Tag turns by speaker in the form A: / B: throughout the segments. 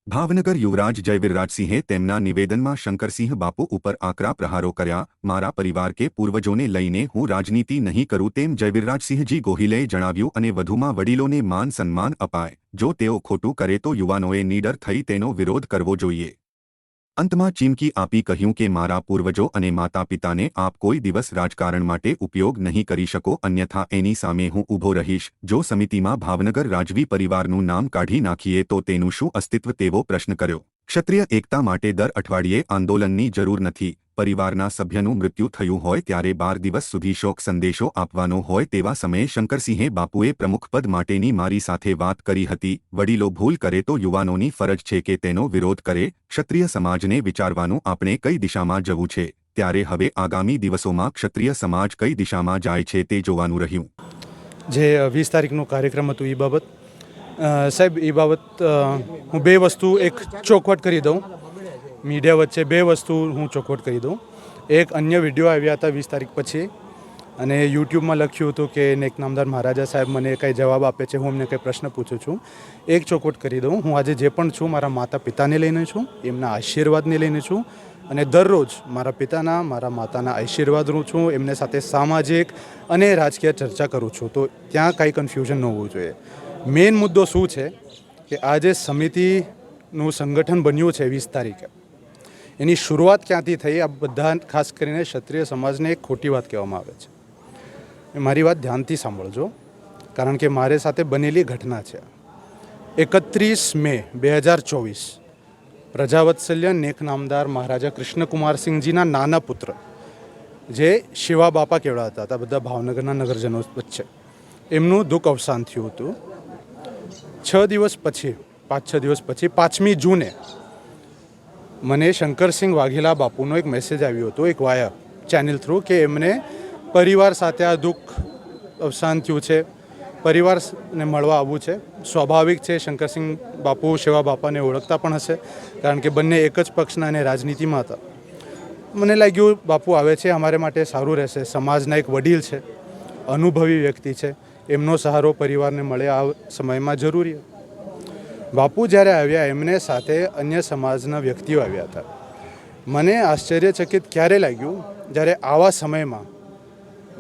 A: ભાવનગર યુવરાજ જયવીરરાજસિંહે તેમના નિવેદનમાં શંકરસિંહ બાપુ ઉપર આકરા પ્રહારો કર્યા। મારા પરિવાર કે પૂર્વજોને લઈને હું રાજનીતિ નહીં કરું તેમ જયવીરરાજસિંહજી ગોહિલે જણાવ્યું અને વધુમાં વડીલોને માન સન્માન અપાય, જો તેઓ ખોટું કરે તો યુવાનોએ નીડર થઈ તેનો વિરોધ કરવો જોઈએ। અંતમાં ચીમકી આપી કહ્યું કે મારા પૂર્વજો અને માતા પિતાને આપ કોઈ દિવસ રાજકારણ માટે ઉપયોગ નહીં કરી શકો, અન્યથા એની સામે હું ઊભો રહીશ। જો સમિતિમાં ભાવનગર રાજવી પરિવારનું નામ કાઢી નાખીએ તો તેનું શું અસ્તિત્વ તેવો પ્રશ્ન કર્યો। ક્ષત્રિય એકતા માટે દર અઠવાડિયે આંદોલનની જરૂર નથી। પરિવારના સભ્યનું મૃત્યુ થયું હોય ત્યારે 12 દિવસ સુધી શોક સંદેશો આપવાનો હોય તેવા સમયે શંકરસિંહે બાપુએ પ્રમુખપદ માટેની મારી સાથે વાત કરી હતી। વડીલો ભૂલ કરે તો યુવાનોની ફરજ છે કે તેનો વિરોધ કરે। ક્ષત્રિય સમાજને વિચારવાનું આપણે કઈ દિશામાં જવું છે, ત્યારે હવે આગામી દિવસોમાં ક્ષત્રિય સમાજ કઈ દિશામાં જાય છે તે જોવાનું રહ્યું।
B: જે 20 તારીખનો કાર્યક્રમ હતો એ બાબત સાહેબ, એ બાબત હું બે વસ્તુ એક ચોખવટ કરી દઉં। મીડિયા વચ્ચે બે વસ્તુ હું ચોખવટ કરી દઉં। એક અન્ય વિડીયો આવ્યા હતા 20 તારીખ પછી અને યુટ્યુબમાં લખ્યું હતું કે નેક નામદાર મહારાજા સાહેબ મને કંઈ જવાબ આપે છે, હું એમને કંઈ પ્રશ્ન પૂછું છું। એક ચોખવટ કરી દઉં, હું આજે જે પણ છું મારા માતા પિતાને લઈને છું, એમના આશીર્વાદને લઈને છું અને દરરોજ મારા પિતાના મારા માતાના આશીર્વાદ હું છું, એમને સાથે સામાજિક અને રાજકીય ચર્ચા કરું છું। તો ત્યાં કાંઈ કન્ફ્યુઝન ન હોવું જોઈએ। મેઇન મુદ્દો શું છે કે આજે સમિતિનું સંગઠન બન્યું છે 20 તારીખે, એની શરૂઆત ક્યાંથી થઈ? આ બધા ખાસ કરીને ક્ષત્રિય સમાજને એક ખોટી વાત કહેવામાં આવે છે। મારી વાત ધ્યાનથી સાંભળજો, કારણ કે મારી સાથે બનેલી ઘટના છે। 31 મે 2024 પ્રજાવત્સલ્ય નેક નામદાર મહારાજા કૃષ્ણકુમારસિંહજીના નાના પુત્ર જે શિવા બાપા કહેવાતા હતા, બધા ભાવનગરના નગરજનો વચ્ચે એમનું દુઃખ અવસાન થયું હતું। 5-6 દિવસ પછી 5મી જૂને મને શંકરસિંહ વાઘેલા બાપુનો એક મેસેજ આવ્યો હતો, એક વાયા ચેનલ થ્રુ, કે એમને પરિવાર સાથે આ દુઃખ અવસાન થયું છે, પરિવારને મળવા આવવું છે। સ્વાભાવિક છે, શંકરસિંહ બાપુ શિવા બાપાને ઓળખતા પણ હશે, કારણ કે બંને એક જ પક્ષના અને રાજનીતિમાં હતા। મને લાગ્યું બાપુ આવે છે અમારે માટે સારું રહેશે, સમાજના એક વડીલ છે, અનુભવી વ્યક્તિ છે, એમનો સહારો પરિવારને મળે આ સમયમાં જરૂરી હતો। બાપુ જ્યારે આવ્યા એમને સાથે અન્ય સમાજના વ્યક્તિઓ આવ્યા હતા। મને આશ્ચર્યચકિત ક્યારે લાગ્યું જ્યારે આવા સમયમાં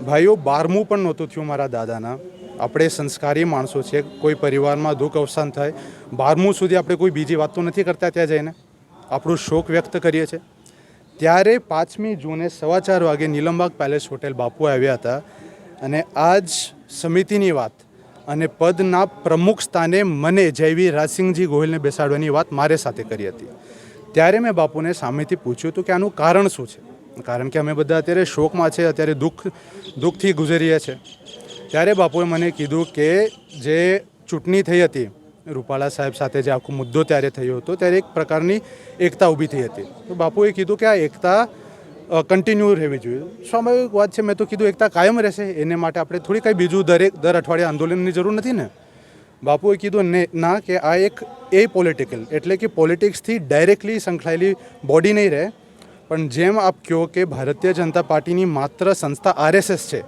B: ભાઈઓ 12મું પણ નહોતું થયું મારા દાદાના, આપણે સંસ્કારી માણસો છીએ, કોઈ પરિવારમાં દુઃખ અવસાન થાય 12મું સુધી આપણે કોઈ બીજી વાત તો નથી કરતા, ત્યાં જઈને આપણું શોક વ્યક્ત કરીએ છીએ। ત્યારે 5મી જૂને 4:15 વાગે નીલમબાગ પેલેસ હોટેલ બાપુ આવ્યા હતા અને આ જ સમિતિની વાત અને પદના પ્રમુખ સ્થાને મને જયવીરરાજસિંહજી ગોહિલને બેસાડવાની વાત મારે સાથે કરી હતી। ત્યારે મેં બાપુને સામેથી પૂછ્યું હતું કે આનું કારણ શું છે, કારણ કે અમે બધા અત્યારે શોકમાં છે, અત્યારે દુઃખથી ગુજરીએ છીએ। ત્યારે બાપુએ મને કીધું કે જે ચૂંટણી થઈ હતી રૂપાલા સાહેબ સાથે, જે આખો મુદ્દો ત્યારે થયો હતો, ત્યારે એક પ્રકારની એકતા ઊભી થઈ હતી। તો બાપુએ કીધું કે આ એકતા કન્ટિન્યુ રહેવી જોઈએ। સ્વાભાવિક વાત છે, મેં તો કીધું એકતા કાયમ રહેશે, એને માટે આપણે થોડી કંઈ બીજું દર અઠવાડિયે આંદોલનની જરૂર નથી ને। બાપુએ કીધું ના, કે આ એક પોલિટિકલ એટલે કે પોલિટિક્સથી ડાયરેક્ટલી સંકળાયેલી બોડી નહીં રહે, પણ જેમ આપ કહો કે ભારતીય જનતા પાર્ટીની માત્ર સંસ્થા RSS છે,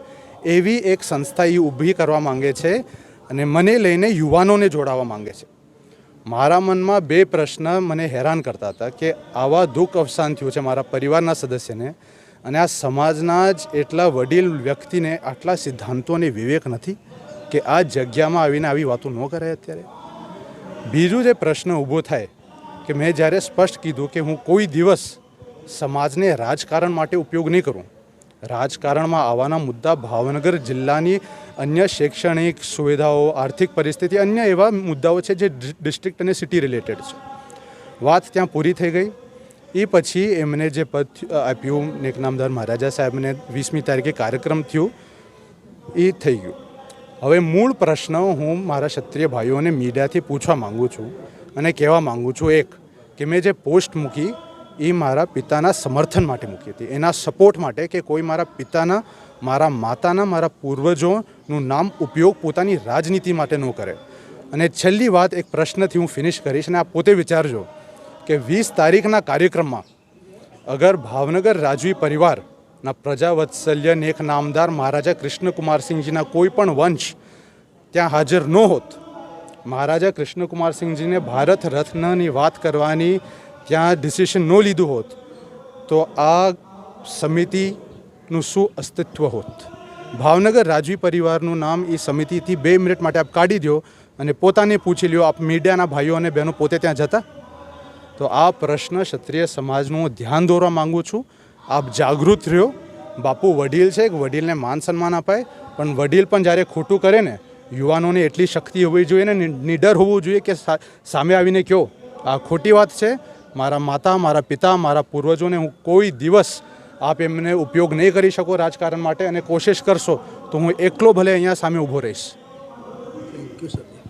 B: એવી એક સંસ્થા એ ઊભી કરવા માંગે છે અને મને લઈને યુવાનોને જોડાવા માંગે છે। મારા મનમાં બે પ્રશ્ન મને હેરાન કરતા હતા કે આવા દુઃખ અવસાન થયું છે મારા પરિવારના સદસ્યને, અને આ સમાજના જ એટલા વડીલ વ્યક્તિને આટલા સિદ્ધાંતો અને વિવેક નથી કે આ જગ્યામાં આવીને આવી વાતો ન કરાય। અત્યારે બીજું જે પ્રશ્ન ઊભો થાય કે મેં જ્યારે સ્પષ્ટ કીધું કે હું કોઈ દિવસ સમાજને રાજકારણ માટે ઉપયોગ નહીં કરું, રાજકારણમાં આવવાના મુદ્દા ભાવનગર જિલ્લાની અન્ય શૈક્ષણિક સુવિધાઓ, આર્થિક પરિસ્થિતિ, અન્ય એવા મુદ્દાઓ છે જે ડિસ્ટ્રિક્ટ અને સિટી રિલેટેડ છે। વાત ત્યાં પૂરી થઈ ગઈ। એ પછી એમને જે પદ આપ્યું નેક નામદાર મહારાજા સાહેબને 20મી તારીખે કાર્યક્રમ થયું એ થઈ ગયું। હવે મૂળ પ્રશ્ન હું મારા ક્ષત્રિય ભાઈઓને મીડિયાથી પૂછવા માગું છું અને કહેવા માગું છું, એક કે મેં જે પોસ્ટ મૂકી એ મારા પિતાના સમર્થન માટે મૂકી હતી, એના સપોર્ટ માટે, કે કોઈ મારા પિતાના, મારા માતાના, મારા પૂર્વજોનું નામ ઉપયોગ પોતાની રાજનીતિ માટે ન કરે। અને છેલ્લી વાત એક પ્રશ્નથી હું ફિનિશ કરીશ, અને આપ પોતે વિચારજો કે 20 તારીખના કાર્યક્રમમાં અગર ભાવનગર રાજવી પરિવારના પ્રજાવત્સલ્ય નેક નામદાર મહારાજા કૃષ્ણકુમારસિંહજીના કોઈ પણ વંશ ત્યાં હાજર ન હોત, મહારાજા કૃષ્ણકુમારસિંહજીને ભારત રત્નની વાત કરવાની ત્યાં ડિસિશન ન લીધું હોત તો આ સમિતિનું શું અસ્તિત્વ હોત. ભાવનગર રાજવી પરિવારનું નામ એ સમિતિથી 2 મિનિટ માટે આપ કાઢી દો અને પોતાને પૂછી લ્યો, આપ મીડિયાના ભાઈઓ અને બહેનો પોતે ત્યાં જતા? તો આ પ્રશ્ન ક્ષત્રિય સમાજનું હું ધ્યાન દોરવા માગું છું. આપ જાગૃત રહ્યો. બાપુ વડીલ છે, વડીલને માન સન્માન અપાય, પણ વડીલ પણ જ્યારે ખોટું કરે ને, યુવાનોને એટલી શક્તિ હોવી જોઈએ ને નિડર હોવું જોઈએ કે સામે આવીને કહો આ ખોટી વાત છે. મારા માતા, મારા પિતા, મારા પૂર્વજોને હું કોઈ દિવસ આપ એમને ઉપયોગ નહીં કરી શકો રાજકારણ માટે, અને કોશિશ કરશો તો હું એકલો ભલે અહીંયા સામે ઊભો રહીશ.